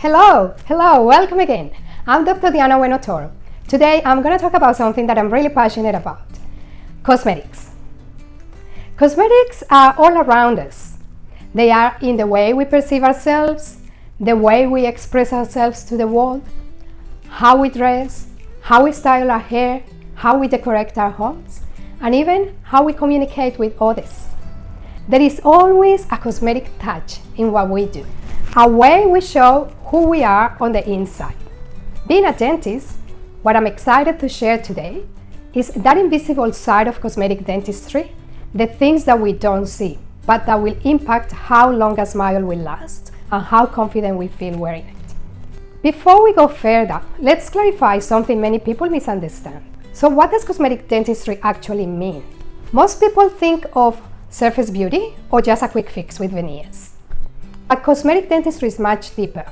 Hello, welcome again. I'm Dr. Diana Bueno Toro. Today I'm going to talk about something that I'm really passionate about, cosmetics. Cosmetics are all around us. They are in the way we perceive ourselves, the way we express ourselves to the world, how we dress, how we style our hair, how we decorate our homes, and even how we communicate with others. There is always a cosmetic touch in what we do, a way we show who we are on the inside. Being a dentist, what I'm excited to share today is that invisible side of cosmetic dentistry, the things that we don't see, but that will impact how long a smile will last and how confident we feel wearing it. Before we go further, let's clarify something many people misunderstand. So what does cosmetic dentistry actually mean? Most people think of surface beauty or just a quick fix with veneers. But cosmetic dentistry is much deeper,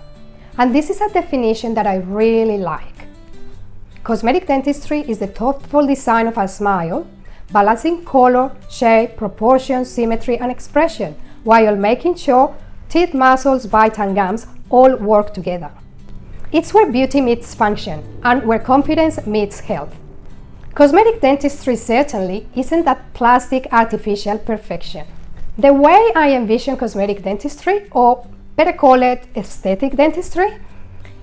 and this is a definition that I really like. Cosmetic dentistry is the thoughtful design of a smile, balancing color, shape, proportion, symmetry, and expression, while making sure teeth, muscles, bite, and gums all work together. It's where beauty meets function, and where confidence meets health. Cosmetic dentistry certainly isn't that plastic, artificial perfection. The way I envision cosmetic dentistry, or better call it aesthetic dentistry,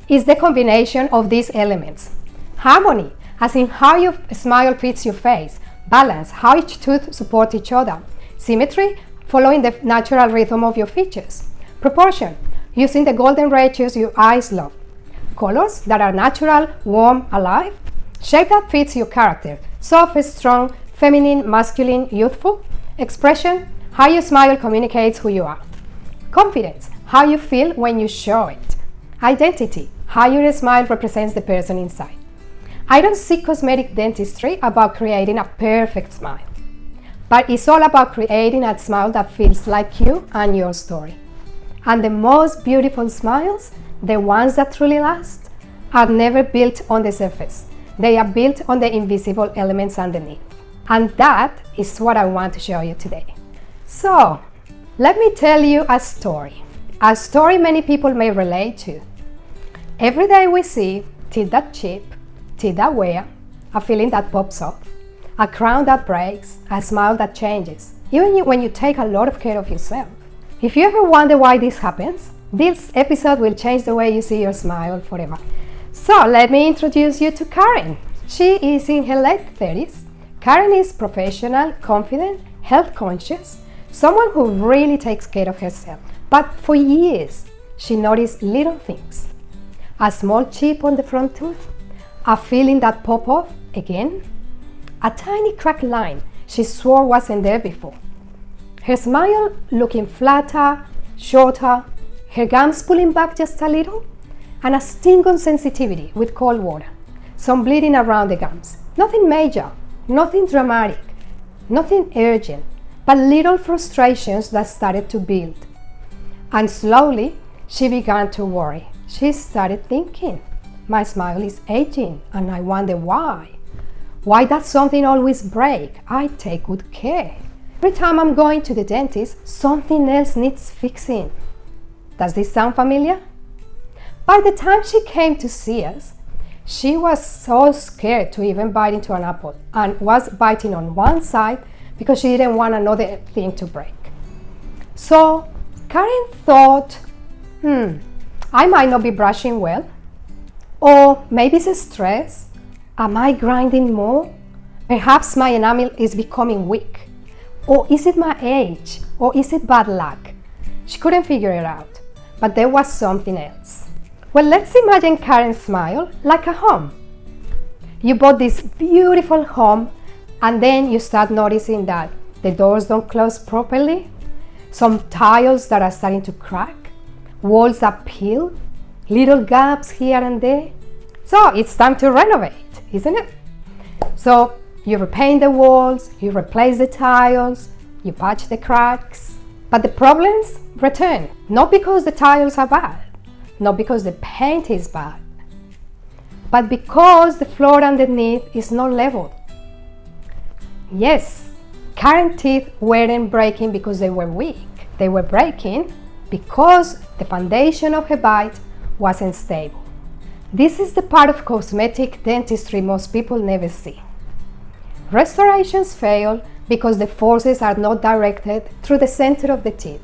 is the combination of these elements. Harmony, as in how your smile fits your face. Balance, how each tooth supports each other. Symmetry, following the natural rhythm of your features. Proportion, using the golden ratios your eyes love. Colors that are natural, warm, alive. Shape that fits your character. Soft, strong, feminine, masculine, youthful. Expression, how your smile communicates who you are. Confidence, how you feel when you show it. Identity, how your smile represents the person inside. I don't see cosmetic dentistry about creating a perfect smile, but it's all about creating a smile that feels like you and your story. And the most beautiful smiles, the ones that truly last, are never built on the surface. They are built on the invisible elements underneath. And that is what I want to show you today. So, let me tell you a story many people may relate to. Every day we see teeth that chip, teeth that wear, a feeling that pops off, a crown that breaks, a smile that changes, even when you take a lot of care of yourself. If you ever wonder why this happens, this episode will change the way you see your smile forever. So let me introduce you to Karen. She is in her late 30s. Karen is professional, confident, health conscious, someone who really takes care of herself. But for years, she noticed little things. A small chip on the front tooth, a feeling that pop off again, a tiny cracked line she swore wasn't there before. Her smile looking flatter, shorter, her gums pulling back just a little, and a sting on sensitivity with cold water, some bleeding around the gums. Nothing major, nothing dramatic, nothing urgent, but little frustrations that started to build. And slowly, she began to worry. She started thinking, my smile is aging, and I wonder why. Why does something always break? I take good care. Every time I'm going to the dentist, something else needs fixing. Does this sound familiar? By the time she came to see us, she was so scared to even bite into an apple and was biting on one side because she didn't want another thing to break. So Karen thought, I might not be brushing well, or maybe it's stress. Am I grinding more? Perhaps my enamel is becoming weak, or is it my age, or is it bad luck? She couldn't figure it out, but there was something else. Well, let's imagine Karen's smile like a home. You bought this beautiful home, and then you start noticing that the doors don't close properly, some tiles that are starting to crack, walls that peel, little gaps here and there. So it's time to renovate, isn't it? So you repaint the walls, you replace the tiles, you patch the cracks, but the problems return, not because the tiles are bad, not because the paint is bad, but because the floor underneath is not level. Yes, Karen's teeth weren't breaking because they were weak. They were breaking because the foundation of her bite wasn't stable. This is the part of cosmetic dentistry most people never see. Restorations fail because the forces are not directed through the center of the teeth,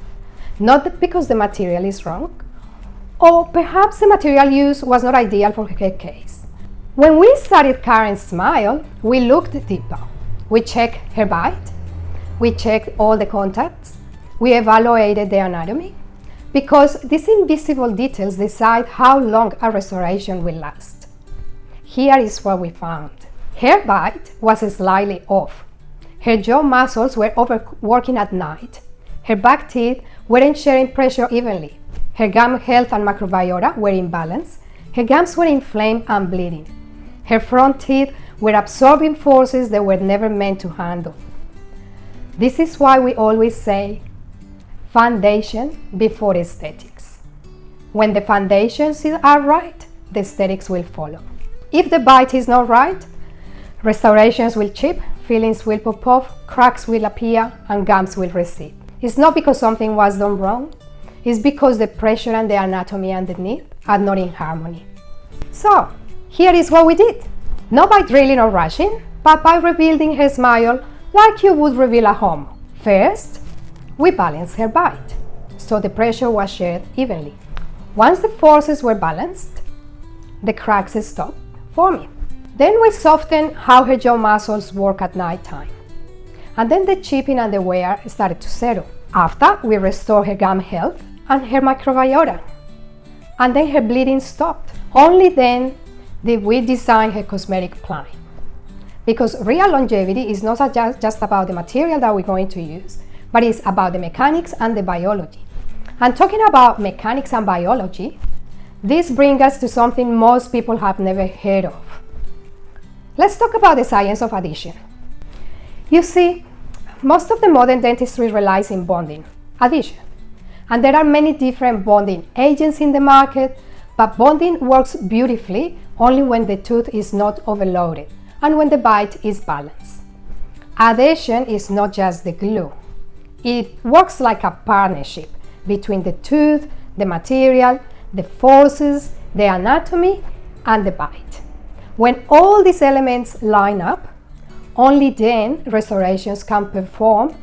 not because the material is wrong, or perhaps the material used was not ideal for her case. When we studied Karen's smile, we looked deeper. We checked her bite, we checked all the contacts, we evaluated the anatomy, because these invisible details decide how long a restoration will last. Here is what we found. Her bite was slightly off. Her jaw muscles were overworking at night. Her back teeth weren't sharing pressure evenly. Her gum health and microbiota were imbalanced. Her gums were inflamed and bleeding. Her front teeth were absorbing forces they were never meant to handle. This is why we always say, foundation before aesthetics. When the foundations are right, the aesthetics will follow. If the bite is not right, restorations will chip, fillings will pop off, cracks will appear, and gums will recede. It's not because something was done wrong, it's because the pressure and the anatomy underneath are not in harmony. So, here is what we did. Not by drilling or rushing, but by rebuilding her smile like you would rebuild a home. First, we balanced her bite, so the pressure was shared evenly. Once the forces were balanced, the cracks stopped forming. Then we softened how her jaw muscles work at night time. And then the chipping and the wear started to settle. After, we restored her gum health and her microbiota. And then her bleeding stopped. Only then did we design her cosmetic plan. Because real longevity is not just about the material that we're going to use, but it's about the mechanics and the biology. And talking about mechanics and biology, this brings us to something most people have never heard of. Let's talk about the science of adhesion. You see, most of the modern dentistry relies in bonding, adhesion. And there are many different bonding agents in the market, but bonding works beautifully only when the tooth is not overloaded and when the bite is balanced. Adhesion is not just the glue. It works like a partnership between the tooth, the material, the forces, the anatomy, and the bite. When all these elements line up, only then restorations can perform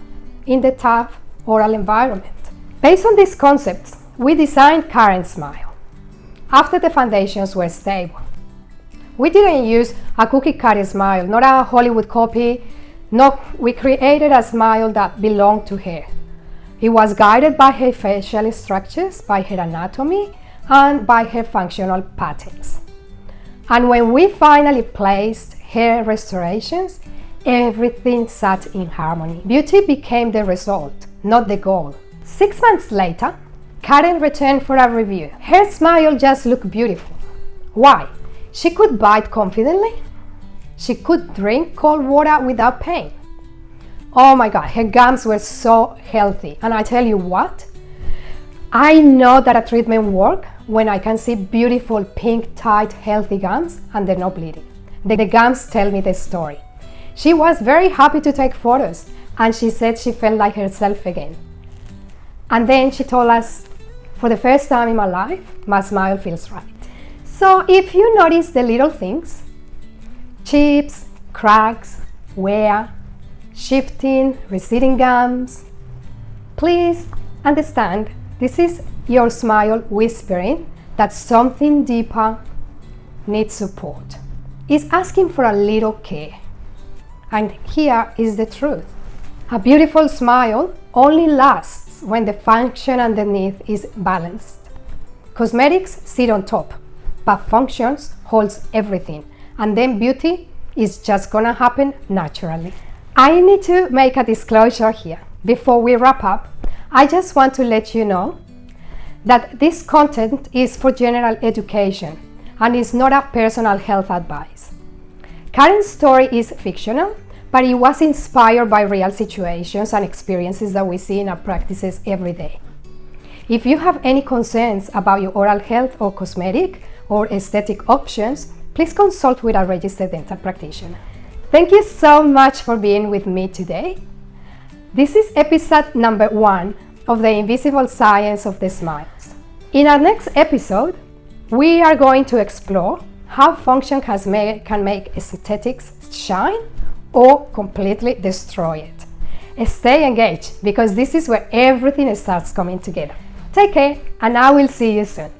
in the tough oral environment. Based on these concepts, we designed Karen's smile. After the foundations were stable, we didn't use a cookie-cutter smile, not a Hollywood copy. No, we created a smile that belonged to her. It was guided by her facial structures, by her anatomy, and by her functional patterns. And when we finally placed her restorations, everything sat in harmony. Beauty became the result, not the goal. 6 months later, Karen returned for a review. Her smile just looked beautiful. Why? She could bite confidently. She could drink cold water without pain. Oh my God, her gums were so healthy. And I tell you what, I know that a treatment works when I can see beautiful, pink, tight, healthy gums and they're not bleeding. The gums tell me the story. She was very happy to take photos and she said she felt like herself again. And then she told us, for the first time in my life, my smile feels right. So if you notice the little things, chips, cracks, wear, shifting, receding gums, please understand this is your smile whispering that something deeper needs support. It's asking for a little care. And here is the truth. A beautiful smile only lasts when the function underneath is balanced. Cosmetics sit on top, but functions holds everything. And then beauty is just gonna happen naturally. I need to make a disclosure here. Before we wrap up, I just want to let you know that this content is for general education and is not a personal health advice. Karen's story is fictional, but it was inspired by real situations and experiences that we see in our practices every day. If you have any concerns about your oral health or cosmetic or aesthetic options, please consult with a registered dental practitioner. Thank you so much for being with me today. This is episode number 1 of the Invisible Science of the Smiles. In our next episode, We are going to explore how function can make aesthetics shine or completely destroy it. Stay engaged because this is where everything starts coming together. Take care, and I will see you soon.